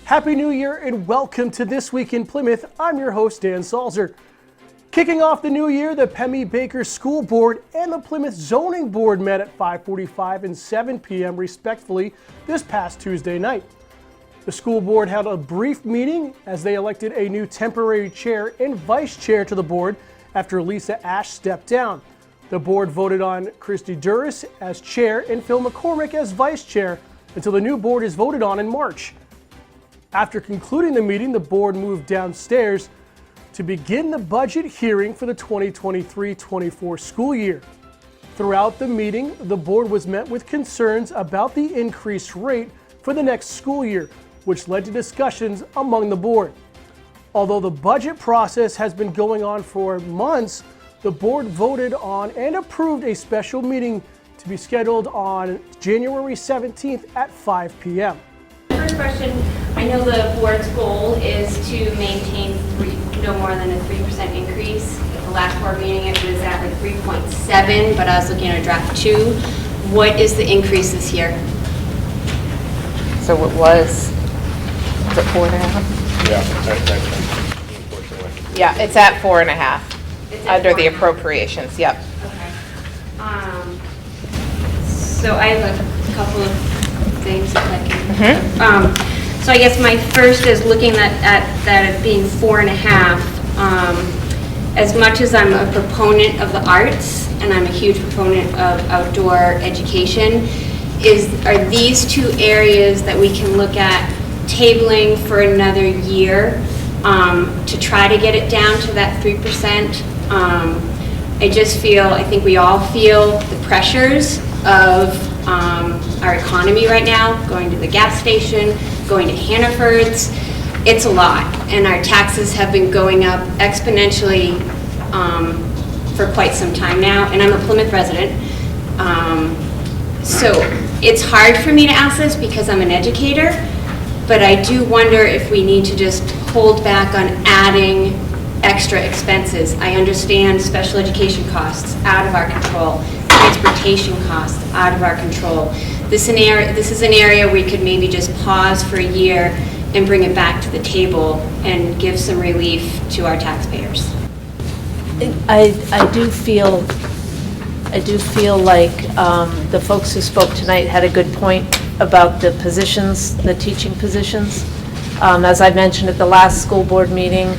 Happy New Year and welcome to This Week in Plymouth. I'm your host, Dan Salzer. Kicking off the new year, the Pemmy-Baker School Board and the Plymouth Zoning Board met at 5:45 and 7 p.m. respectively this past Tuesday night. The school board held a brief meeting as they elected a new temporary chair and vice chair to the board after Lisa Ash stepped down. The board voted on Christy Duras as chair and Phil McCormick as vice chair until the new board is voted on in March. After concluding the meeting, the board moved downstairs to begin the budget hearing for the 2023-24 school year. Throughout the meeting, the board was met with concerns about the increased rate for the next school year, which led to discussions among the board. Although the budget process has been going on for months, the board voted on and approved a special meeting to be scheduled on January 17th at 5 p.m. First question, I know the board's goal is to maintain no more than a 3% increase. At the last board meeting it was at like 3.7, but I was looking at a draft 2. What is the increase this year? So it was it 4.5? Yeah, Yeah, it's at 4.5 It's at under the 4.5. appropriations. Yep. Okay. So I have a couple of things if I can. So I guess my first is looking at that as being 4.5. As much as I'm a proponent of the arts and I'm a huge proponent of outdoor education, are these two areas that we can look at tabling for another year to try to get it down to that 3%? I think we all feel the pressures of our economy right now, going to the gas station, going to Hannaford's. It's a lot, and our taxes have been going up exponentially for quite some time now, and I'm a Plymouth resident. So it's hard for me to ask this because I'm an educator, but I do wonder if we need to just hold back on adding extra expenses. I understand special education costs out of our control, transportation costs out of our control. This is an area we could maybe just pause for a year and bring it back to the table and give some relief to our taxpayers. I do feel like the folks who spoke tonight had a good point about the positions, the teaching positions. As I mentioned at the last school board meeting,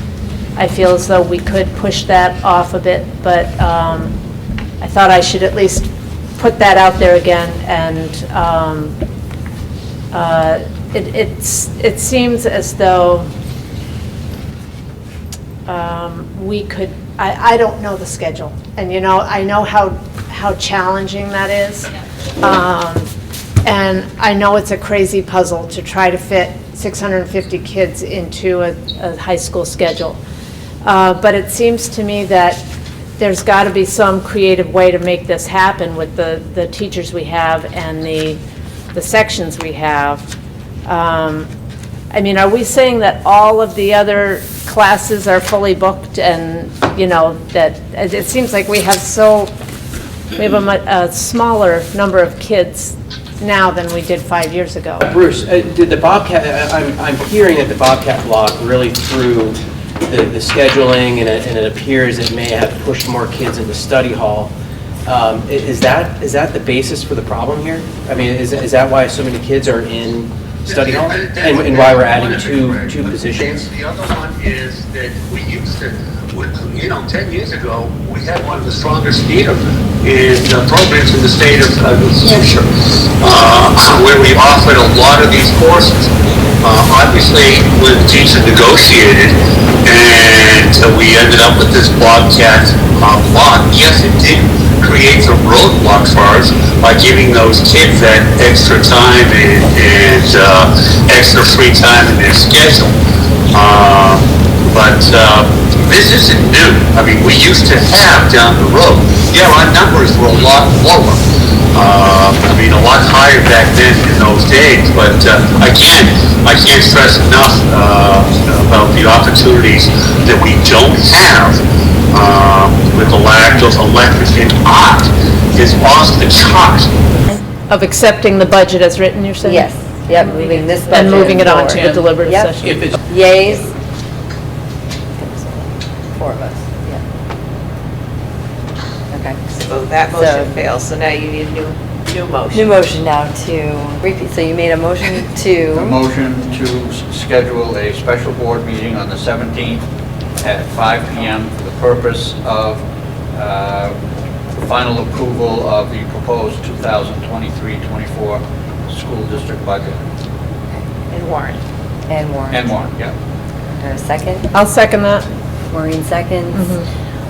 I feel as though we could push that off a bit, but I thought I should at least put that out there again. And it seems as though we could. I don't know the schedule, and I know how challenging that is, and I know it's a crazy puzzle to try to fit 650 kids into a high school schedule. But it seems to me that there's got to be some creative way to make this happen with the teachers we have and the sections we have. Are we saying that all of the other classes are fully booked, and that it seems like we have a smaller number of kids now than we did 5 years ago? Bruce, did the Bobcat? I'm hearing that the Bobcat block really threw the scheduling, and it appears it may have pushed more kids into study hall. Is that the basis for the problem here? Is that why so many kids are in study hall, and why we're adding two positions? The other one is that we used to, 10 years ago, we had one of the strongest theater programs in the state of New Hampshire, where we offered a lot of these courses. Obviously, when the teacher negotiated, and we ended up with this Bobcat block. Yes, it did create some roadblocks for us by giving those kids that extra time and extra free time in their schedule. But this isn't new. We used to have down the road. Yeah, our numbers were a lot lower. A lot higher back then in those days. But I can't stress enough about the opportunities that we don't have with the lack of electric and art is off the chart. Of accepting the budget as written, you're saying? Yes. Yep, moving this budget. And moving it on to the forward. deliberative Yep. session. If it's Yays? 4 of us, yeah. Okay. So that motion fails, so now you need a new motion. New motion now to repeat, so you made a motion A to, motion to schedule a special board meeting on the 17th at 5 PM for the purpose of final approval of the proposed 2023-24 school district budget. And warrant. and Warren. And more, yeah. Is there a second? I'll second that. Maureen seconds.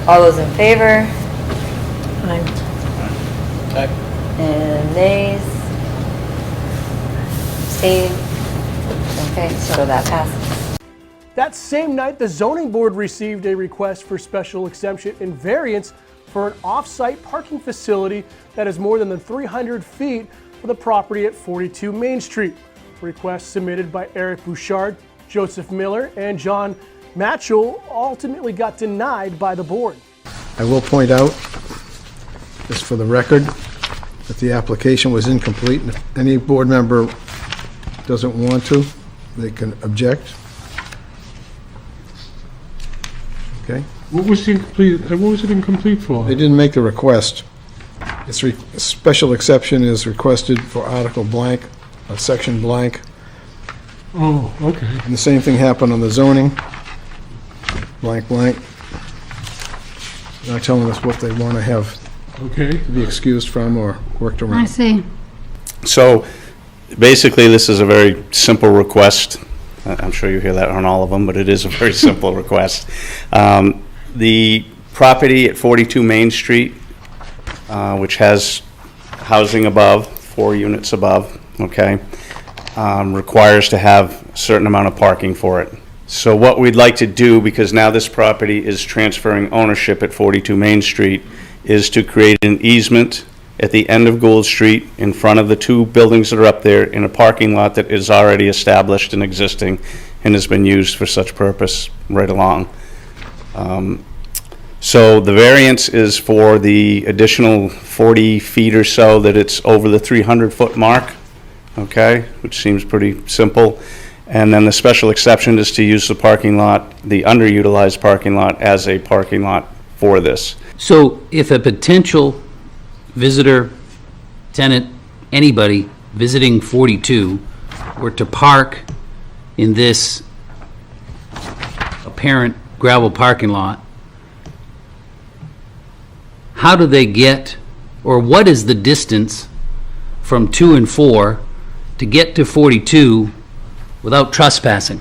All those in favor? And nays? Abstained? Okay, so that passes. That same night, the zoning board received a request for special exemption and variance for an off-site parking facility that is more than 300 feet for the property at 42 Main Street. Request submitted by Eric Bouchard, Joseph Miller, and John Matchell ultimately got denied by the board. I will point out, just for the record, that the application was incomplete, and if any board member doesn't want to, they can object. Okay? What was it incomplete for? They didn't make the request. A special exception is requested for article blank, section blank, Oh, okay. and the same thing happened on the zoning, blank, blank. They're not telling us what they want to have Okay. to be excused from or worked I around. see. So basically, this is a very simple request. I'm sure you hear that on all of them, but it is a very simple request. The property at 42 Main Street, which has housing above, 4 units above, okay, requires to have a certain amount of parking for it. So what we'd like to do, because now this property is transferring ownership at 42 Main Street, is to create an easement at the end of Gould Street in front of the 2 buildings that are up there in a parking lot that is already established and existing and has been used for such purpose right along. So the variance is for the additional 40 feet or so that it's over the 300-foot mark, okay, which seems pretty simple. And then the special exception is to use the parking lot, the underutilized parking lot, as a parking lot for this. So if a potential visitor, tenant, anybody visiting 42 were to park in this apparent gravel parking lot, how do they get, or what is the distance from 2 and 4 to get to 42 without trespassing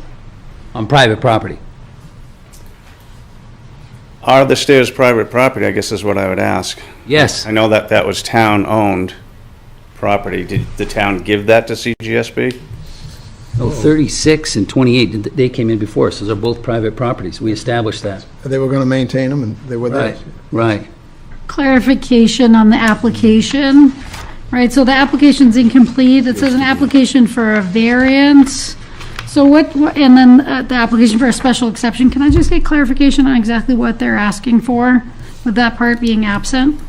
on private property? Are the stairs private property, I guess is what I would ask. Yes. I know that that was town-owned property. Did the town give that to CGSB? Oh, 36 and 28, they came in before us. Those are both private properties. We established that. They were going to maintain them, and they were there. Right. Clarification on the application, right? So the application's incomplete. It says an application for a variance. So and then the application for a special exception. Can I just get clarification on exactly what they're asking for, with that part being absent?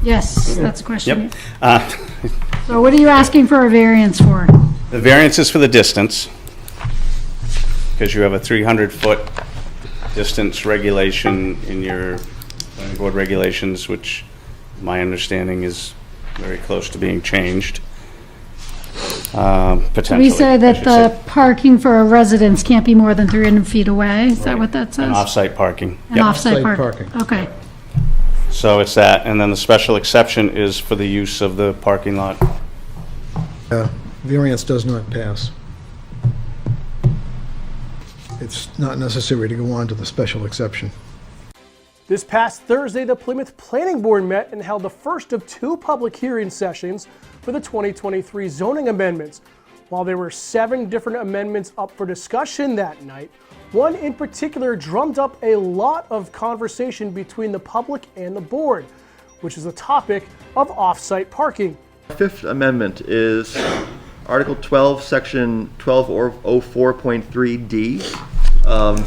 Yes, that's a question. Yep. So what are you asking for a variance for? The variance is for the distance, because you have a 300-foot distance regulation in your planning board regulations, which my understanding is very close to being changed, potentially. We say I that should the say. parking for a residence can't be more than 300 feet away. Is that what that says? And off-site parking. And Yep. off-site Off-site parking. Okay. So it's that, and then the special exception is for the use of the parking lot. Variance does not pass. It's not necessary to go on to the special exception. This past Thursday, the Plymouth Planning Board met and held the first of 2 public hearing sessions for the 2023 zoning amendments. While there were 7 different amendments up for discussion that night, one in particular drummed up a lot of conversation between the public and the board, which is the topic of off-site parking. Fifth Amendment is Article 12, Section 1204.3D,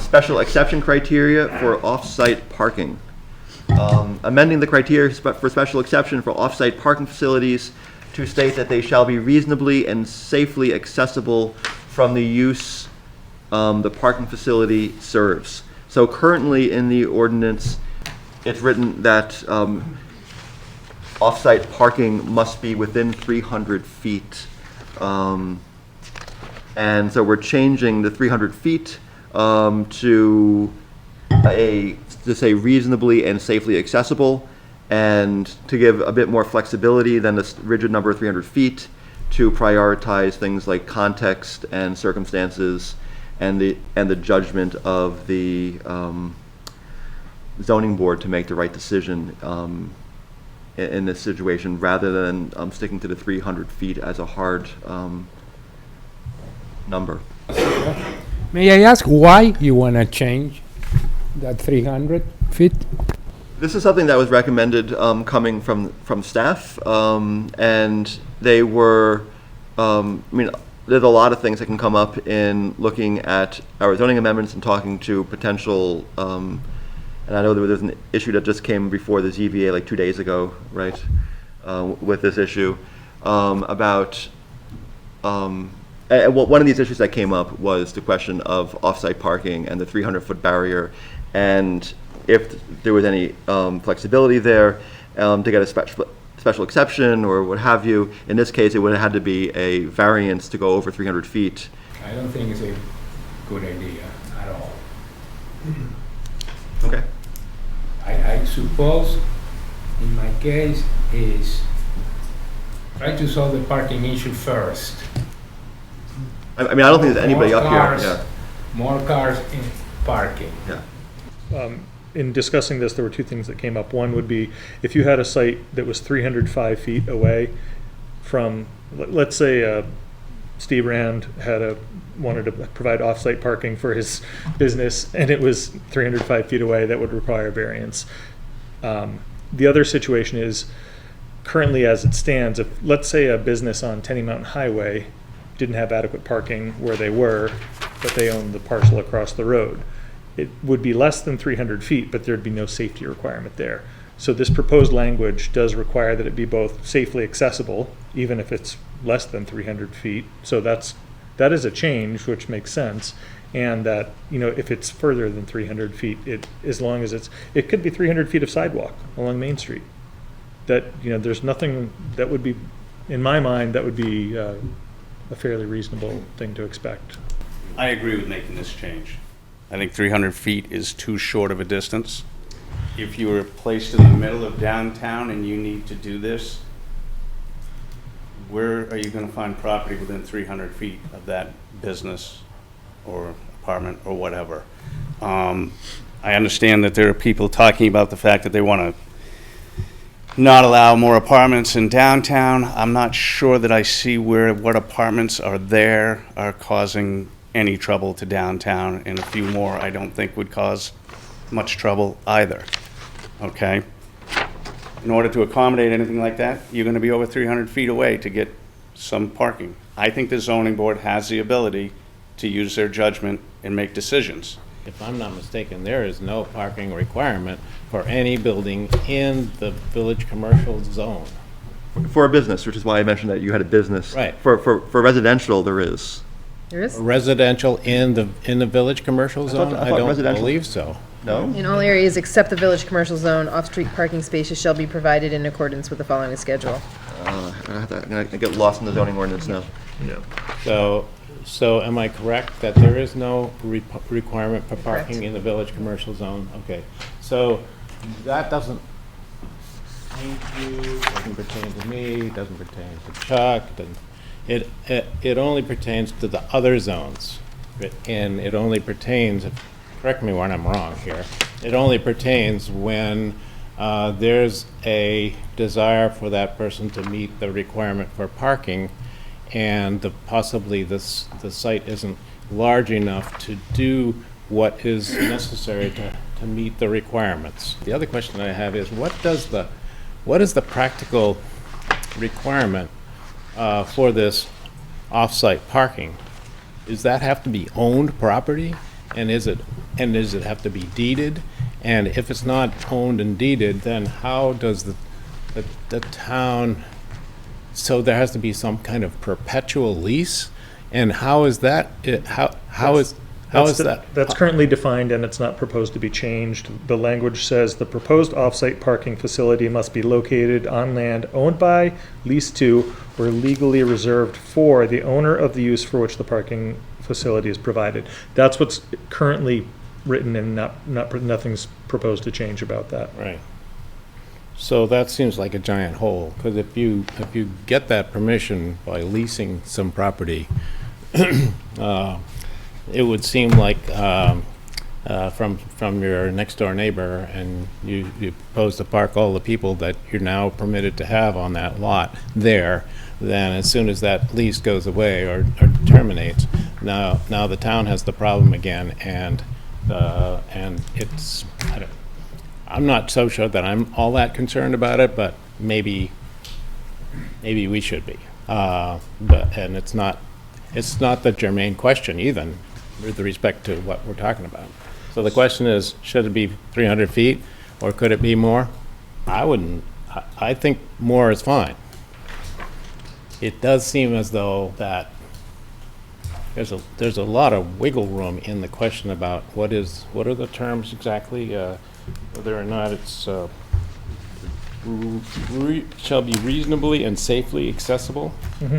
special exception criteria for off-site parking. amending the criteria for special exception for off-site parking facilities to state that they shall be reasonably and safely accessible from the use the parking facility serves. So currently in the ordinance, it's written that off-site parking must be within 300 feet. And so we're changing the 300 feet to say reasonably and safely accessible, and to give a bit more flexibility than the rigid number of 300 feet to prioritize things like context and circumstances and the judgment of the zoning board to make the right decision in this situation, rather than sticking to the 300 feet as a hard number. May I ask why you want to change that 300 feet? This is something that was recommended coming from staff, and they were, there's a lot of things that can come up in looking at our zoning amendments and talking to potential, and I know there was an issue that just came before the ZBA like 2 days ago, right, with this issue, about, one of these issues that came up was the question of off-site parking and the 300-foot barrier, and if there was any flexibility there to get a special exception or what have you. In this case, it would have had to be a variance to go over 300 feet. I don't think it's a good idea at all. Okay. I suppose in my case is try to solve the parking issue first. I don't think there's anybody up cars, here. Yeah. More cars in parking. Yeah. In discussing this, there were two things that came up. One would be if you had a site that was 305 feet away from, let's say Steve Rand wanted to provide off-site parking for his business, and it was 305 feet away, that would require variance. The other situation is, currently as it stands, if let's say a business on Tenny Mountain Highway didn't have adequate parking where they were, but they owned the parcel across the road, it would be less than 300 feet, but there'd be no safety requirement there. So this proposed language does require that it be both safely accessible, even if it's less than 300 feet. So that is a change, which makes sense. And that, if it's further than 300 feet, as long as it could be 300 feet of sidewalk along Main Street. That, there's nothing that would be, in my mind, that would be a fairly reasonable thing to expect. I agree with making this change. I think 300 feet is too short of a distance. If you were placed in the middle of downtown and you need to do this, where are you going to find property within 300 feet of that business or apartment or whatever? I understand that there are people talking about the fact that they want to not allow more apartments in downtown. I'm not sure that I see what apartments are there are causing any trouble to downtown, and a few more I don't think would cause much trouble either, okay? In order to accommodate anything like that, you're gonna be over 300 feet away to get some parking. I think the zoning board has the ability to use their judgment and make decisions. If I'm not mistaken, there is no parking requirement for any building in the village commercial zone. For a business, which is why I mentioned that you had a business. Right. For residential, there is. There is? Residential in the village commercial zone? I thought don't residential- believe so. No? In all areas except the village commercial zone, off-street parking spaces shall be provided in accordance with the following schedule. I'm gonna get lost in the zoning ordinance now. Yeah. So am I correct that there is no requirement for parking in the village commercial zone? Okay, so that doesn't pertain to you, doesn't pertain to me, doesn't pertain to Chuck, it only pertains to the other zones. And it only pertains, correct me when I'm wrong here, it only pertains when there's a desire for that person to meet the requirement for parking, and possibly the site isn't large enough to do what is necessary to meet the requirements. The other question I have is, what is the practical requirement for this off-site parking? Does that have to be owned property? And does it have to be deeded? And if it's not owned and deeded, then how does the town, so there has to be some kind of perpetual lease? And how is that, how is that? That's currently defined and it's not proposed to be changed. The language says the proposed off-site parking facility must be located on land owned by, leased to, or legally reserved for the owner of the use for which the parking facility is provided. That's what's currently written and nothing's proposed to change about that. Right. So that seems like a giant hole, because if you get that permission by leasing some property, it would seem like from your next door neighbor, and you propose to park all the people that you're now permitted to have on that lot there, then as soon as that lease goes away or terminates, now the town has the problem again, and it's, I'm not so sure that I'm all that concerned about it, but maybe we should be. And it's not the germane question even with respect to what we're talking about. So the question is, should it be 300 feet or could it be more? I think more is fine. It does seem as though that there's a lot of wiggle room in the question about what are the terms exactly, whether or not it's shall be reasonably and safely accessible. Mm-hmm.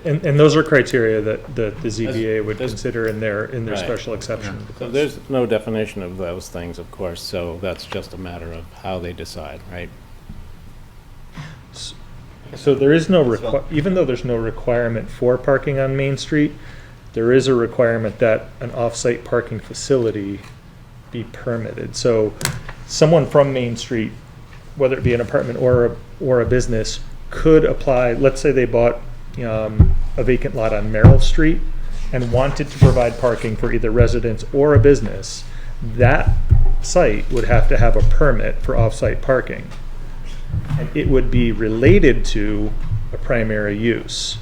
And those are criteria that the ZBA would consider in their Right. special exception. So there's no definition of those things, of course, so that's just a matter of how they decide, right? So there is no even though there's no requirement for parking on Main Street, there is a requirement that an off-site parking facility be permitted. So someone from Main Street, whether it be an apartment or a business, could apply. Let's say they bought a vacant lot on Merrill Street and wanted to provide parking for either residents or a business. That site would have to have a permit for off-site parking. And it would be related to a primary use.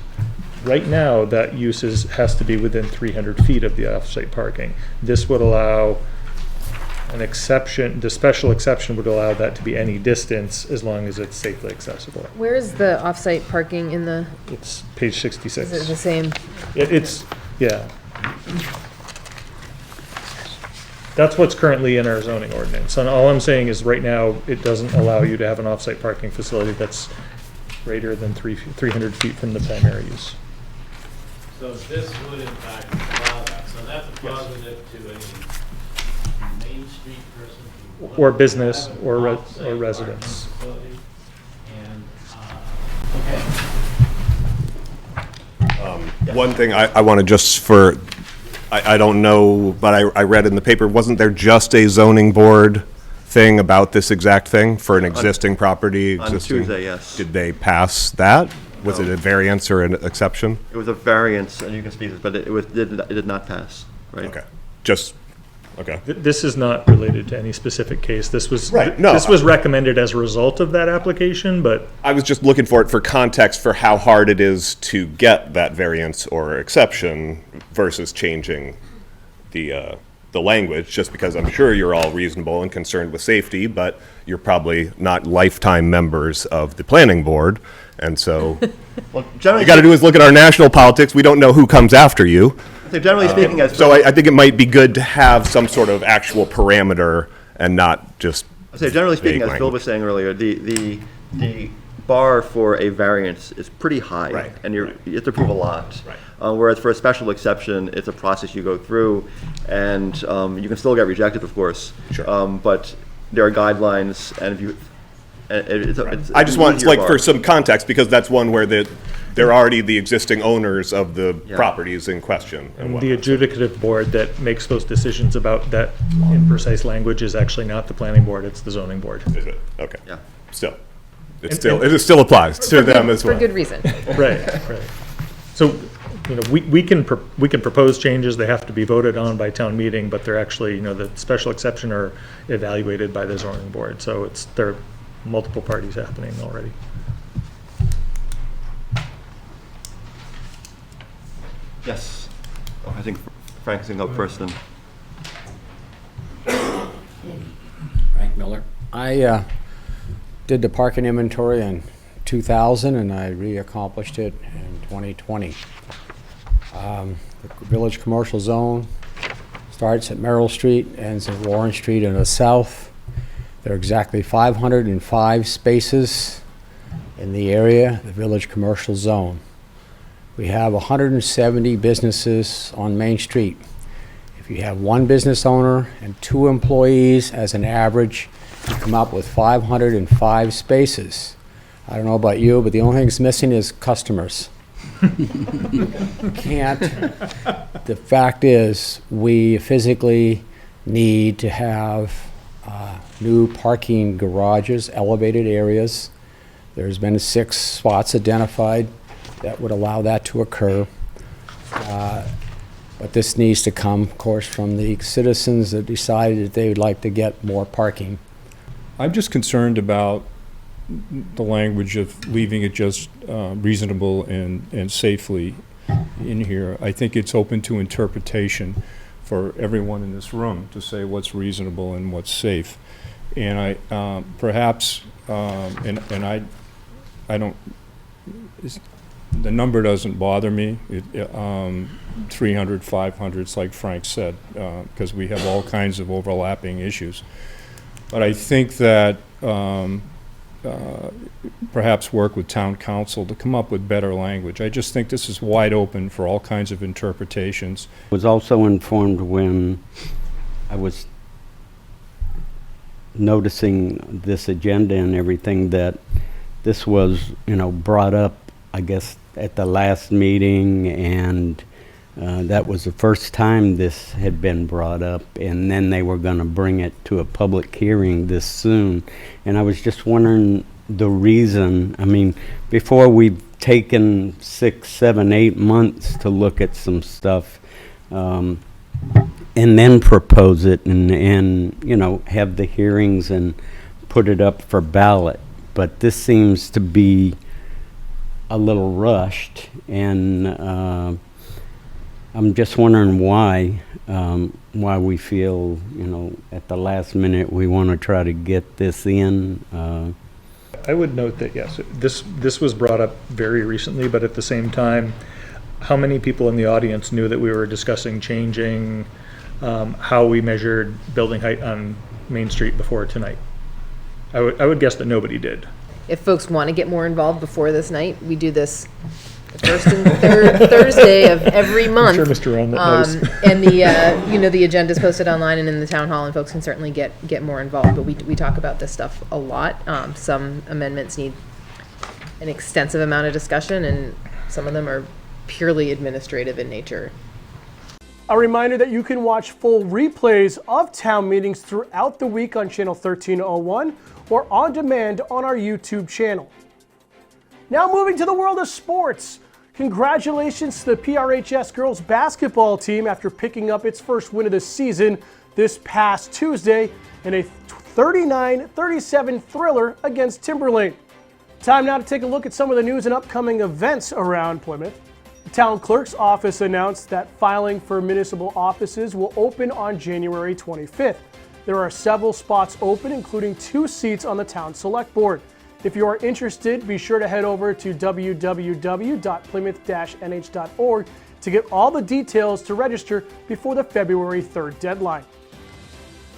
Right now, that use has to be within 300 feet of the off-site parking. This would allow an exception, the special exception would allow that to be any distance as long as it's safely accessible. Where is the off-site parking in the, It's page 66. is it the same? Yeah. That's what's currently in our zoning ordinance. And all I'm saying is right now, it doesn't allow you to have an off-site parking facility that's greater than 300 feet from the primary use. So this would in fact allow that, so that's a positive to a Main Street person. Or business or residents. One thing I want to just I don't know, but I read in the paper, wasn't there just a zoning board thing about this exact thing for an existing property? On Tuesday, yes. Did they pass that? Was it a variance or an exception? It was a variance, and you can speak to this, but it did not pass, right? Okay. Okay. This is not related to any specific case. This was Right, no. This was recommended as a result of that application, but I was just looking for it for context for how hard it is to get that variance or exception versus changing the language, just because I'm sure you're all reasonable and concerned with safety, but you're probably not lifetime members of the planning board. And so Well, generally, you got to do is look at our national politics. We don't know who comes after you. so generally speaking, as So I think it might be good to have some sort of actual parameter and not just. So generally speaking, vague as Bill language. was saying earlier, the bar for a variance is pretty high. Right. And you have to prove a lot. Right. Whereas for a special exception, it's a process you go through, and you can still get rejected, of course. Sure. But there are guidelines, and if you, it's I just want, easier like, bar. for some context, because that's one where they're already the existing owners of the properties in question. and the adjudicative board that makes those decisions about that imprecise language is actually not the planning board, it's the zoning board. Is it? Okay. Yeah. Still, it still applies to them as well. For good reason. Right. So, we can propose changes, they have to be voted on by town meeting, but they're actually, the special exception are evaluated by the zoning board, so there are multiple parties happening already. Yes. I think Frank can go first then. Frank Miller. I did the parking inventory in 2000 and I re-accomplished it in 2020. The Village Commercial Zone starts at Merrill Street, ends at Warren Street in the south. There are exactly 505 spaces in the area, the Village Commercial Zone. We have 170 businesses on Main Street. If you have one business owner and 2 employees as an average, you come up with 505 spaces. I don't know about you, but the only thing that's missing is customers. The fact is, we physically need to have new parking garages, elevated areas. There's been 6 spots identified that would allow that to occur. But this needs to come, of course, from the citizens that decided that they would like to get more parking. I'm just concerned about the language of leaving it just reasonable and safely in here. I think it's open to interpretation for everyone in this room to say what's reasonable and what's safe. And I perhaps, and I don't, the number doesn't bother me. 300, 500, it's like Frank said, because we have all kinds of overlapping issues. But I think that perhaps work with town council to come up with better language. I just think this is wide open for all kinds of interpretations. I was also informed when I was noticing this agenda and everything that this was, brought up, I guess, at the last meeting, and that was the first time this had been brought up, and then they were going to bring it to a public hearing this soon. And I was just wondering the reason. I mean, before we've taken 6, 7, 8 months to look at some stuff, and then propose it and have the hearings and put it up for ballot. But this seems to be a little rushed, and I'm just wondering why we feel, at the last minute we want to try to get this in. I would note that, yes, this was brought up very recently, but at the same time, how many people in the audience knew that we were discussing changing how we measured building height on Main Street before tonight? I would guess that nobody did. If folks want to get more involved before this night, we do this the first and third Thursday of every month. I'm sure Mr. Round knows. And the agenda is posted online and in the town hall, and folks can certainly get more involved. But we talk about this stuff a lot. Some amendments need an extensive amount of discussion, and some of them are purely administrative in nature. A reminder that you can watch full replays of town meetings throughout the week on channel 1301 or on demand on our YouTube channel. Now moving to the world of sports. Congratulations to the PRHS girls basketball team after picking up its first win of the season this past Tuesday in a 39-37 thriller against Timberlane. Time now to take a look at some of the news and upcoming events around Plymouth. The town clerk's office announced that filing for municipal offices will open on January 25th. There are several spots open, including 2 seats on the town select board. If you are interested, be sure to head over to www.plymouth-nh.org to get all the details to register before the February 3rd deadline.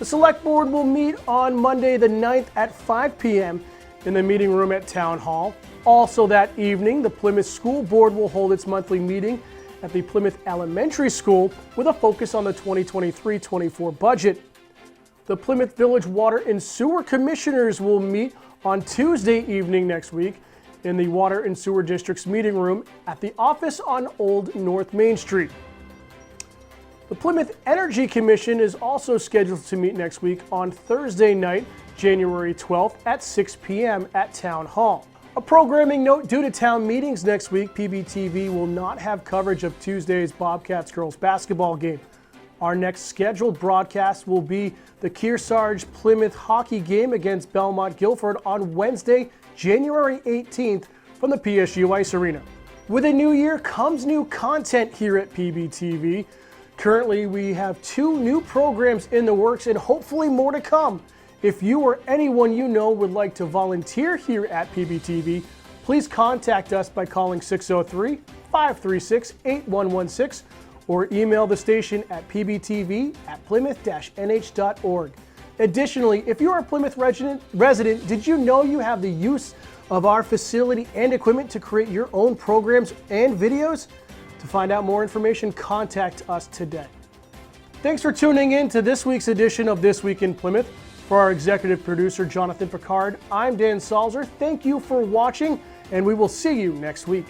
The select board will meet on Monday the 9th at 5 p.m. in the meeting room at Town Hall. Also that evening, the Plymouth School Board will hold its monthly meeting at the Plymouth Elementary School with a focus on the 2023-24 budget. The Plymouth Village Water and Sewer Commissioners will meet on Tuesday evening next week in the Water and Sewer District's meeting room at the office on Old North Main Street. The Plymouth Energy Commission is also scheduled to meet next week on Thursday night, January 12th at 6 p.m. at Town Hall. A programming note: due to town meetings next week, PBTV will not have coverage of Tuesday's Bobcats girls basketball game. Our next scheduled broadcast will be the Kearsarge Plymouth hockey game against Belmont Guilford on Wednesday, January 18th from the PSU Ice Arena. With a new year comes new content here at PBTV. Currently, we have 2 new programs in the works and hopefully more to come. If you or anyone you know would like to volunteer here at PBTV, please contact us by calling 603-536-8116 or email the station at pbtv@plymouth-nh.org. Additionally, if you are a Plymouth resident, did you know you have the use of our facility and equipment to create your own programs and videos? To find out more information, contact us today. Thanks for tuning in to this week's edition of This Week in Plymouth. For our executive producer, Jonathan Picard, I'm Dan Salzer. Thank you for watching, and we will see you next week.